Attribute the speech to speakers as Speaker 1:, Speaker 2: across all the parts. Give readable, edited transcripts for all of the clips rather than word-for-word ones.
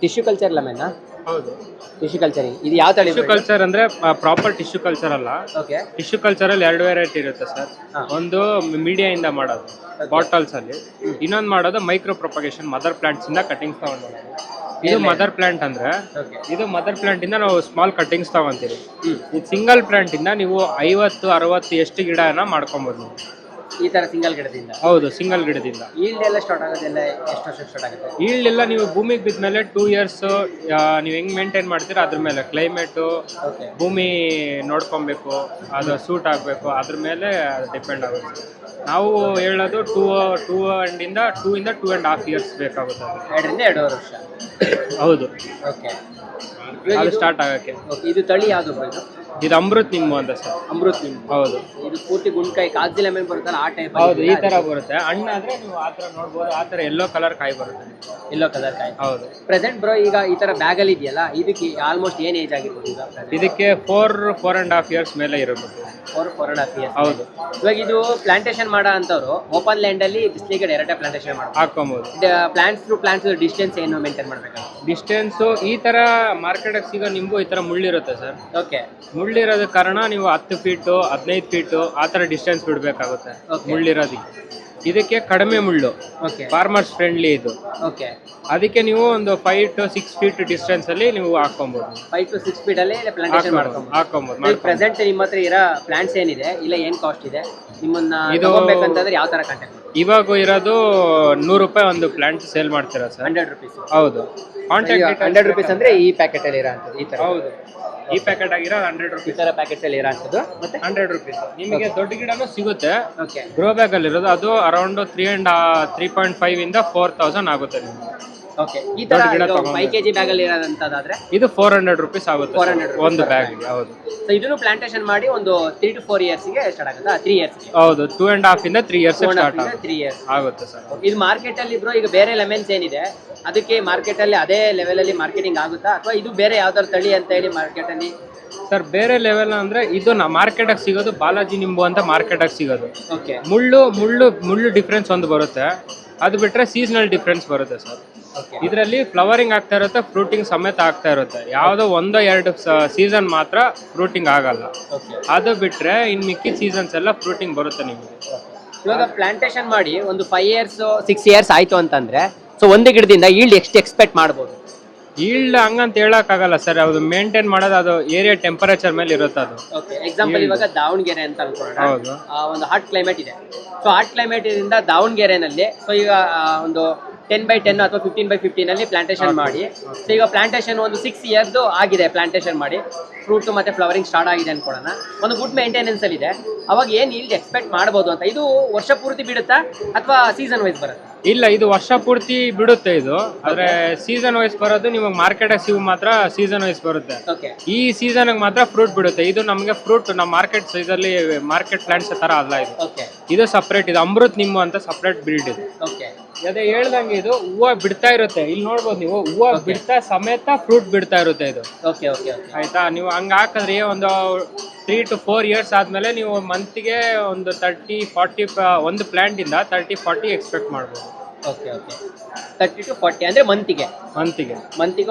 Speaker 1: Tissue culture lemon
Speaker 2: ಹೌದು.
Speaker 1: Tissue culturing ಇದು ಯಾವ ತಳಿ
Speaker 2: ಟಿಶ್ಯೂ ಕಲ್ಚರ್ ಅಂದ್ರೆ ಪ್ರಾಪರ್ ಟಿಶ್ಯೂ ಕಲ್ಚರ್ ಅಲ್ಲ.
Speaker 1: ಓಕೆ
Speaker 2: ಟಿಶ್ಯೂ ಕಲ್ಚರ್ ಅಲ್ಲಿ ಎರಡು ವೆರೈಟಿ ಇರುತ್ತೆ ಸರ್. ಒಂದು ಮೀಡಿಯಾ ಇಂದ ಮಾಡೋದು ಬಾಟಲ್ಸ್ ಅಲ್ಲಿ, ಇನ್ನೊಂದು ಮಾಡೋದು ಮೈಕ್ರೋ ಪ್ರೊಪಗೇಶನ್ ಮದರ್ ಪ್ಲಾಂಟ್ಸ್ ಇಂದ ಕಟಿಂಗ್ಸ್ ತಗೊಂಡು. ಇದು ಮದರ್ ಪ್ಲಾಂಟ್ ಅಂದ್ರೆ ಇದು ಮದರ್ ಪ್ಲಾಂಟ್ ಇಂದ ನಾವು ಸ್ಮಾಲ್ ಕಟಿಂಗ್ಸ್ ತಗೊಂತೀವಿ. ಇದು ಸಿಂಗಲ್ ಪ್ಲಾಂಟ್ ಇಂದ ನೀವು 50-60 ಎಷ್ಟು ಗಿಡನ ಮಾಡ್ಕೊಬಹುದು ನೀವು
Speaker 1: ಈ ತರ ಸಿಂಗಲ್ ಗಿಡದಿಂದ.
Speaker 2: ಹೌದು, ಸಿಂಗಲ್ ಗಿಡದಿಂದ.
Speaker 1: ಈಲ್ಡ್ ಎಲ್ಲ ಸ್ಟಾರ್ಟ್ ಆಗೋದೆಲ್ಲ ಎಷ್ಟು ವರ್ಷ ಸ್ಟಾರ್ಟ್ ಆಗುತ್ತೆ?
Speaker 2: ಈಲ್ಡ್ ಎಲ್ಲ ನೀವು ಭೂಮಿಗೆ ಬಿದ್ಮೇಲೆ 2 years ನೀವು ಹೆಂಗ್ ಮೇಂಟೈನ್ ಮಾಡ್ತೀರಾ ಅದ್ರ ಮೇಲೆ. ಕ್ಲೈಮೇಟು, ಭೂಮಿ ನೋಡ್ಕೊಬೇಕು, ಅದು ಸೂಟ್ ಆಗಬೇಕು, ಅದ್ರ ಮೇಲೆ ಡಿಪೆಂಡ್ ಆಗುತ್ತೆ. ನಾವು ಹೇಳೋದು 2 ಇಂದ 2.5 years ಬೇಕಾಗುತ್ತೆ.
Speaker 1: 2.5 ವರ್ಷ.
Speaker 2: ಹೌದು,
Speaker 1: ಓಕೆ.
Speaker 2: ಅದು ಸ್ಟಾರ್ಟ್ ಆಗಕ್ಕೆ.
Speaker 1: ಇದು ತಳಿ ಯಾವುದು ಇದು?
Speaker 2: ಇದು ಅಮೃತ್ ನಿಂಬು ಅಂತ ಸರ್.
Speaker 1: ಅಮೃತ್ ನಿಂಬು.
Speaker 2: ಹೌದು.
Speaker 1: ಇದು ಪೂರ್ತಿ ಗುಂಡ್ಕಾಯಿ ಕಾಗದಿ ಲೆಮನ್ ಬರುತ್ತಲ್ಲ ಆ ಟೈಪ್?
Speaker 2: ಹೌದು, ಈ ತರ ಬರುತ್ತೆ. ಹಣ್ಣಾದ್ರೆ ನೀವು ಆ ತರ ನೋಡ್ಬೋದು. ಆ ತರ ಯೆಲ್ಲೋ ಕಲರ್ ಕಾಯಿ ಬರುತ್ತೆ.
Speaker 1: ಯೆಲ್ಲೋ ಕಲರ್ ಕಾಯಿ.
Speaker 2: ಹೌದು.
Speaker 1: ಪ್ರೆಸೆಂಟ್ ಬ್ರೋ ಈಗ ಈ ತರ ಬ್ಯಾಗ್ ಅಲ್ಲಿ ಇದೆಯಲ್ಲ, ಇದಕ್ಕೆ ಆಲ್ಮೋಸ್ಟ್ ಏನ್ ಏಜ್ ಆಗಿರ್ಬೋದು ಈಗ?
Speaker 2: ಇದಕ್ಕೆ 4.5 years ಮೇಲೆ ಇರಬೇಕು.
Speaker 1: 4.5 years.
Speaker 2: ಹೌದು.
Speaker 1: ಇವಾಗ ಇದು ಪ್ಲಾಂಟೇಶನ್ ಮಾಡೋ ಅಂತವ್ರು ಓಪನ್ ಲ್ಯಾಂಡ್ ಅಲ್ಲಿ ಬಿಸಿಲಿಗೆ ಡೈರೆಕ್ಟ್ ಪ್ಲಾಂಟೇಶನ್ ಮಾಡ್ಬೋದು,
Speaker 2: ಹಾಕೊಬಹುದು.
Speaker 1: ಪ್ಲಾಂಟ್ಸ್ ಟು ಪ್ಲಾಂಟ್ಸ್ ಡಿಸ್ಟೆನ್ಸ್ ಏನು ಮೇಂಟೈನ್ ಮಾಡ್ಬೇಕು?
Speaker 2: ಡಿಸ್ಟೆನ್ಸ್ ಈ ತರ ಮಾರ್ಕೆಟ್ ಸಿಗೋ ನಿಂಬು ಈ ತರ ಮುಳ್ಳಿರುತ್ತೆ ಸರ್.
Speaker 1: ಓಕೆ.
Speaker 2: ಮುಳ್ಳಿರೋದ ಕಾರಣ ನೀವು 10 feet 15 feet ಆ ತರ ಡಿಸ್ಟೆನ್ಸ್ ಬಿಡ್ಬೇಕಾಗುತ್ತೆ ಮುಳ್ಳಿರೋದಕ್ಕೆ. ಇದಕ್ಕೆ ಕಡಿಮೆ ಮುಳ್ಳು, ಫಾರ್ಮರ್ಸ್ ಫ್ರೆಂಡ್ಲಿ ಇದು.
Speaker 1: ಓಕೆ.
Speaker 2: ಅದಕ್ಕೆ ನೀವು ಒಂದು 5 to 6 feet ಡಿಸ್ಟೆನ್ಸ್ ಅಲ್ಲಿ ನೀವು ಹಾಕೊಬಹುದು.
Speaker 1: 5 to 6 feet ಅಲ್ಲಿ ಪ್ಲಾಂಟೇಶನ್
Speaker 2: ಹಾಕೊಬಹುದು.
Speaker 1: ಪ್ರೆಸೆಂಟ್ ನಿಮ್ಮ ಹತ್ರ ಇರೋ ಪ್ಲಾಂಟ್ಸ್ ಏನಿದೆ ಇಲ್ಲ ಏನ್ ಕಾಸ್ಟ್ ಇದೆ, ನಿಮ್ಮನ್ನ ತಗೋಬೇಕಂತಂದ್ರೆ ಯಾವ ತರ ಕಾಂಟ್ಯಾಕ್ಟ್?
Speaker 2: ಇವಾಗ ಇರೋದು 100 ರೂಪಾಯಿ ಒಂದು ಪ್ಲಾಂಟ್ ಸೇಲ್ ಮಾಡ್ತೀರಾ ಸರ್?
Speaker 1: 100 rupees.
Speaker 2: ಹೌದು. ಕಾಂಟ್ಯಾಕ್ಟ್
Speaker 1: 100 rupees ಅಂದ್ರೆ ಈ ಪ್ಯಾಕೆಟ್ ಅಲ್ಲಿ ಇರೋಂಥದ್ದು ಈ ತರ?
Speaker 2: ಹೌದು, ಈ ಪ್ಯಾಕೆಟ್ ಆಗಿರೋ 100 rupees.
Speaker 1: ಈ ತರ ಪ್ಯಾಕೆಟ್ಸ್ ಅಲ್ಲಿ ಇರೋಂಥದ್ದು ಮತ್ತೆ
Speaker 2: 100 rupees. ನಿಮಗೆ ದೊಡ್ಡ ಗಿಡನೂ ಸಿಗುತ್ತೆ.
Speaker 1: ಓಕೆ.
Speaker 2: ಗ್ರೋ ಬ್ಯಾಗ್ ಅಲ್ಲಿ ಇರೋದು ಅದು ಅರೌಂಡ್ 3.5 ಇಂದ 4,000 ಆಗುತ್ತೆ ನಿಮಗೆ.
Speaker 1: ಓಕೆ. ಈ ತರ 5 kg ಬ್ಯಾಗ್ ಅಲ್ಲಿ ಇರೋದಂತದಾದ್ರೆ
Speaker 2: ಇದು 400 rupees ಆಗುತ್ತೆ.
Speaker 1: 400 rupees
Speaker 2: ಒಂದು ಬ್ಯಾಗ್. ಹೌದು.
Speaker 1: ಸೊ ಇದನ್ನು ಪ್ಲಾಂಟೇಶನ್ ಮಾಡಿ ಒಂದು 3 to 4 years ಗೆ ಸ್ಟಾರ್ಟ್ ಆಗುತ್ತಾ? 3 years.
Speaker 2: ಹೌದು, 2.5 ಇಂದ 3 years ಸ್ಟಾರ್ಟ್ ಆಗುತ್ತೆ.
Speaker 1: 3 years
Speaker 2: ಆಗುತ್ತೆ ಸರ್.
Speaker 1: ಇದು ಮಾರ್ಕೆಟ್ ಅಲ್ಲಿ ಬ್ರೋ ಈಗ ಬೇರೆ ಲೆಮನ್ಸ್ ಏನಿದೆ ಅದಕ್ಕೆ ಮಾರ್ಕೆಟ್ ಅಲ್ಲಿ ಅದೇ ಲೆವೆಲ್ ಅಲ್ಲಿ ಮಾರ್ಕೆಟಿಂಗ್ ಆಗುತ್ತಾ, ಅಥವಾ ಇದು ಬೇರೆ ಯಾವ್ದಾದ್ರು ತಳಿ ಅಂತ ಹೇಳಿ ಮಾರ್ಕೆಟ್ ಅಲ್ಲಿ?
Speaker 2: ಸರ್, ಬೇರೆ ಲೆವೆಲ್ ಅಂದ್ರೆ ಇದು ಮಾರ್ಕೆಟ್ ಆಗಿ ಸಿಗೋದು ಬಾಲಾಜಿ ನಿಂಬು ಅಂತ ಮಾರ್ಕೆಟ್ ಆಗಿ ಸಿಗೋದು.
Speaker 1: ಓಕೆ.
Speaker 2: ಮುಳ್ಳು ಡಿಫ್ರೆನ್ಸ್ ಒಂದು ಬರುತ್ತೆ. ಅದು ಬಿಟ್ರೆ ಸೀಸನಲ್ ಡಿಫ್ರೆನ್ಸ್ ಬರುತ್ತೆ ಸರ್. ಇದರಲ್ಲಿ ಫ್ಲವರಿಂಗ್ ಆಗ್ತಾ ಇರುತ್ತೆ, ಫ್ರೂಟಿಂಗ್ ಸಮೇತ ಆಗ್ತಾ ಇರುತ್ತೆ. ಯಾವುದೋ 1-2 ಸೀಸನ್ ಮಾತ್ರ ಫ್ರೂಟಿಂಗ್ ಆಗಲ್ಲ. ಅದು ಬಿಟ್ರೆ ಇನ್ ಮಿಕ್ಕಿದ ಸೀಸನ್ಸ್ ಎಲ್ಲ ಫ್ರೂಟಿಂಗ್ ಬರುತ್ತೆ ನಿಮಗೆ.
Speaker 1: ಇವಾಗ ಪ್ಲಾಂಟೇಶನ್ ಮಾಡಿ ಒಂದು 5 years 6 years ಆಯ್ತು ಅಂತಂದ್ರೆ ಸೊ ಒಂದು ಗಿಡದಿಂದ ಈಲ್ಡ್ ಎಷ್ಟು ಎಕ್ಸ್ಪೆಕ್ಟ್ ಮಾಡ್ಬೋದು?
Speaker 2: ಈಲ್ಡ್ ಹಂಗಂತ ಹೇಳಕ್ ಆಗಲ್ಲ ಸರ್. ಅದು ಮೇಂಟೈನ್ ಮಾಡೋದು ಅದು ಏರಿಯಾ ಟೆಂಪರೇಚರ್ ಮೇಲೆ ಇರುತ್ತೆ ಅದು.
Speaker 1: ಓಕೆ. ಎಕ್ಸಾಂಪಲ್ ಇವಾಗ ದಾವಣಗೆರೆ ಅಂತ ಅನ್ಕೊಳ್ಳೋಣ.
Speaker 2: ಹೌದು.
Speaker 1: ಒಂದು ಹಾಟ್ ಕ್ಲೈಮೇಟ್ ಇದೆ. ಸೊ ಹಾಟ್ ಕ್ಲೈಮೇಟ್ ಇಂದ ದಾವಣಗೆರೆನಲ್ಲಿ ಸೊ ಈಗ ಒಂದು 10x10 ಅಥವಾ 15x15 ಅಲ್ಲಿ ಪ್ಲಾಂಟೇಶನ್ ಮಾಡಿ, ಸೊ ಈಗ ಪ್ಲಾಂಟೇಶನ್ ಒಂದು 6 years ಆಗಿದೆ ಪ್ಲಾಂಟೇಶನ್ ಮಾಡಿ, ಫ್ರೂಟ್ ಮತ್ತೆ ಫ್ಲವರಿಂಗ್ ಸ್ಟಾರ್ಟ್ ಆಗಿದೆ ಅನ್ಕೊಳ್ಳೋಣ, ಒಂದು ಗುಡ್ ಮೇಂಟೆನೆನ್ಸ್ ಅಲ್ಲಿ ಇದೆ, ಅವಾಗ ಏನ್ ಈಲ್ಡ್ ಎಕ್ಸ್ಪೆಕ್ಟ್ ಮಾಡ್ಬೋದು ಅಂತ? ಇದು ವರ್ಷ ಪೂರ್ತಿ ಬಿಡುತ್ತಾ ಅಥವಾ ಸೀಸನ್ ವೈಸ್ ಬರುತ್ತೆ?
Speaker 2: ಇಲ್ಲ, ಇದು ವರ್ಷ ಪೂರ್ತಿ ಬಿಡುತ್ತೆ ಇದು. ಆದ್ರೆ ಸೀಸನ್ ವೈಸ್ ಬರೋದು ನಿಮಗೆ ಮಾರ್ಕೆಟ್ ಸಿಗು ಮಾತ್ರ ಸೀಸನ್ ವೈಸ್ ಬರುತ್ತೆ. ಈ ಸೀಸನ್ ಮಾತ್ರ ಫ್ರೂಟ್ ಬಿಡುತ್ತೆ. ಇದು ನಮಗೆ ಫ್ರೂಟ್ ನಮ್ಮ ಮಾರ್ಕೆಟ್ ಸೈಜ್ ಅಲ್ಲಿ ಮಾರ್ಕೆಟ್ ಪ್ಲಾಂಟ್ಸ್ ತರ ಅಲ್ಲ ಇದು. ಇದು ಸಪ್ರೇಟ್. ಇದು ಅಮೃತ್ ನಿಂಬು ಅಂತ ಸಪ್ರೇಟ್ ಬ್ರೀಡ್ ಇದು. ಅದೇ ಹೇಳ್ದಂಗೆ ಇದು ಹೂವು ಬಿಡ್ತಾ ಇರುತ್ತೆ. ಇಲ್ಲಿ ನೋಡ್ಬೋದು ನೀವು, ಹೂವು ಬಿಡ್ತಾ ಸಮೇತ ಫ್ರೂಟ್ ಬಿಡ್ತಾ ಇರುತ್ತೆ ಇದು. ಆಯ್ತಾ? ನೀವು ಹಂಗ ಹಾಕಿದ್ರೆ ಒಂದು 3 to 4 years ಆದ್ಮೇಲೆ ನೀವು ಮಂತ್ಗೆ ಒಂದು 30-40 ಒಂದು ಪ್ಲಾಂಟ್ ಇಂದ 30-40 ಎಕ್ಸ್ಪೆಕ್ಟ್ ಮಾಡ್ಬೋದು.
Speaker 1: ಓಕೆ. 30 to 40 ಅಂದ್ರೆ ಮಂತಿಗೆ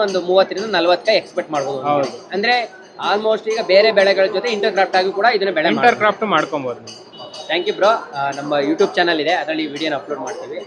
Speaker 1: ಒಂದು 30-40 ಎಕ್ಸ್ಪೆಕ್ಟ್ ಮಾಡ್ಬೋದು.
Speaker 2: ಹೌದು.
Speaker 1: ಅಂದ್ರೆ ಆಲ್ಮೋಸ್ಟ್ ಈಗ ಬೇರೆ ಬೆಳೆಗಳ ಜೊತೆ ಇಂಟರ್ ಕ್ರಾಫ್ಟ್ ಆಗಿ ಕೂಡ ಇದನ್ನ
Speaker 2: ಇಂಟರ್ ಕ್ರಾಫ್ಟ್ ಮಾಡ್ಕೊಬಹುದು.
Speaker 1: Thank you bro. ನಮ್ಮ ಯೂಟ್ಯೂಬ್ ಚಾನಲ್ ಇದೆ, ಅದರಲ್ಲಿ ವಿಡಿಯೋನ ಅಪ್ಲೋಡ್ ಮಾಡ್ತೀವಿ.